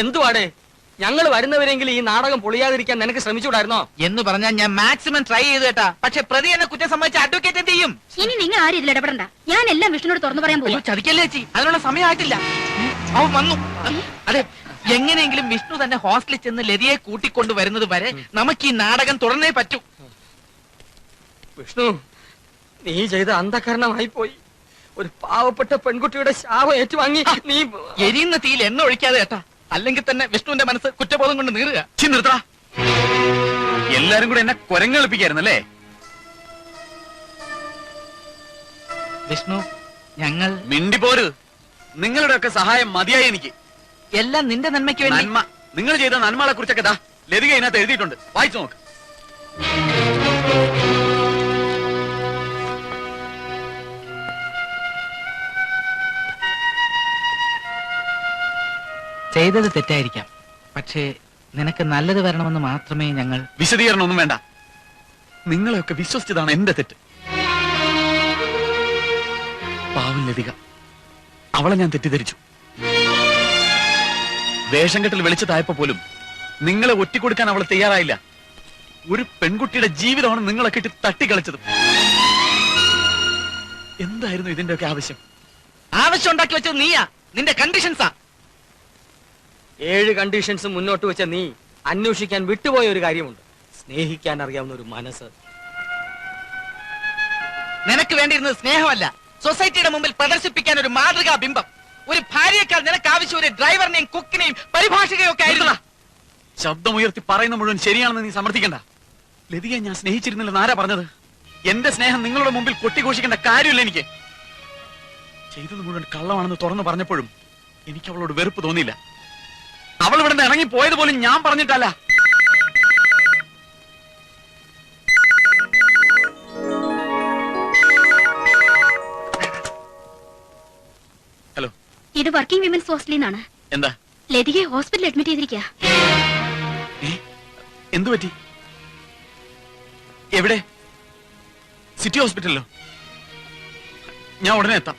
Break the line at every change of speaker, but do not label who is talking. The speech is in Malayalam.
എന്തുവാടേ? ഞങ്ങൾ വരുന്നവരെങ്കിലും ഈ നാടകം പൊളിയാതിരിക്കാൻ നിനക്ക് ശ്രമിച്ചുകൂടായിരുന്നോ?
എന്ന് പറഞ്ഞാൽ ഞാൻ മാക്സിമം ട്രൈ ചെയ്തു കേട്ടാ. പക്ഷെ പ്രതി എന്നെ കുറ്റം സംബന്ധിച്ച് അഡ്വക്കേറ്റ് എന്ത് ചെയ്യും?
ഇനി നിങ്ങൾ ആരും ഇതിൽ ഇടപെടണ്ട. ഞാൻ എല്ലാം വിഷ്ണുനോട് തുറന്നു പറയാൻ പോകും.
ചതിക്കല്ലേ ചേച്ചി, അതിനുള്ള സമയമായിട്ടില്ല. അവൻ വന്നു. അതെ, എങ്ങനെയെങ്കിലും വിഷ്ണു തന്നെ ഹോസ്റ്റലിൽ ചെന്ന് ലതിയെ കൂട്ടിക്കൊണ്ടു വരുന്നത് വരെ നമുക്ക് ഈ നാടകം തുടർന്നേ പറ്റൂ.
വിഷ്ണു, നീ ചെയ്ത അന്ധകരണമായി പോയി. ഒരു പാവപ്പെട്ട പെൺകുട്ടിയുടെ ശാപം ഏറ്റുവാങ്ങി നീ
എരിയുന്ന തീയിൽ എണ്ണ ഒഴിക്കാതെ കേട്ടാ. അല്ലെങ്കിൽ തന്നെ വിഷ്ണുവിന്റെ മനസ്സ് കുറ്റബോധം കൊണ്ട് നീറുക.
നിർത്താ, എല്ലാരും കൂടെ എന്നെ കുരങ്ങളിപ്പിക്കായിരുന്നല്ലേ?
വിഷ്ണു, ഞങ്ങൾ
മിണ്ടിപ്പോര്. നിങ്ങളുടെയൊക്കെ സഹായം മതിയായി എനിക്ക്.
എല്ലാം നിന്റെ നന്മയ്ക്ക് വേണ്ടി.
നന്മ, നിങ്ങൾ ചെയ്ത നന്മകളെ കുറിച്ചൊക്കെ ദാ ലതിക ഇതിനകത്ത് എഴുതിയിട്ടുണ്ട്, വായിച്ചു നോക്ക്.
ചെയ്തത് തെറ്റായിരിക്കാം, പക്ഷേ നിനക്ക് നല്ലത് വരണമെന്ന് മാത്രമേ ഞങ്ങൾ.
വിശദീകരണം ഒന്നും വേണ്ട. നിങ്ങളെയൊക്കെ വിശ്വസിച്ചതാണ് എന്റെ തെറ്റ്. പാവം ലതിക, അവളെ ഞാൻ തെറ്റിദ്ധരിച്ചു. വേഷം കെട്ടിൽ വെളിച്ചത്തായപ്പോ പോലും നിങ്ങളെ ഒറ്റിക്കൊടുക്കാൻ അവൾ തയ്യാറായില്ല. ഒരു പെൺകുട്ടിയുടെ ജീവിതമാണ് നിങ്ങളെ കെട്ടി തട്ടിക്കളിച്ചത്. എന്തായിരുന്നു ഇതിന്റെയൊക്കെ ആവശ്യം?
ആവശ്യം ഉണ്ടാക്കി വെച്ചത് നീയാ, നിന്റെ കണ്ടീഷൻസാ.
7 കണ്ടീഷൻസ് മുന്നോട്ട് വെച്ച നീ അന്വേഷിക്കാൻ വിട്ടുപോയ ഒരു കാര്യമുണ്ട്. സ്നേഹിക്കാൻ അറിയാവുന്ന ഒരു മനസ്സ്.
നിനക്ക് വേണ്ടിയിരുന്നത് സ്നേഹമല്ല, സൊസൈറ്റിയുടെ മുമ്പിൽ പ്രദർശിപ്പിക്കാൻ ഒരു മാതൃകാ ബിംബം. ഒരു ഭാര്യയേക്കാൾ നിനക്ക് ആവശ്യം ഒരു ഡ്രൈവറിനെയും കുക്കിനെയും പരിഭാഷകയും ഒക്കെ ആയിരുന്നു.
ശബ്ദമുയർത്തി പറയുന്ന മുഴുവൻ ശരിയാണെന്ന് നീ സമർത്ഥിക്കണ്ട. ലതികയെ ഞാൻ സ്നേഹിച്ചിരുന്നില്ലെന്ന് ആരാ പറഞ്ഞത്? എന്റെ സ്നേഹം നിങ്ങളുടെ മുമ്പിൽ കൊട്ടിഘോഷിക്കേണ്ട കാര്യമില്ല എനിക്ക്. ചെയ്തത് മുഴുവൻ കള്ളമാണെന്ന് തുറന്നു പറഞ്ഞപ്പോഴും എനിക്ക് അവളോട് വെറുപ്പ് തോന്നിയില്ല. അവൾ ഇവിടെ നിന്ന് ഇറങ്ങി പോയത് പോലും ഞാൻ പറഞ്ഞിട്ടല്ല. ഹലോ,
ഇത് വർക്കിംഗ് വിമൻസ് ഹോസ്റ്റലിൽ നിന്നാണ്.
എന്താ?
ലതികയെ ഹോസ്പിറ്റലിൽ അഡ്മിറ്റ് ചെയ്തിരിക്കുക.
എന്തു പറ്റി? എവിടെ? സിറ്റി ഹോസ്പിറ്റലിലോ? ഞാൻ ഉടനെ എത്താം.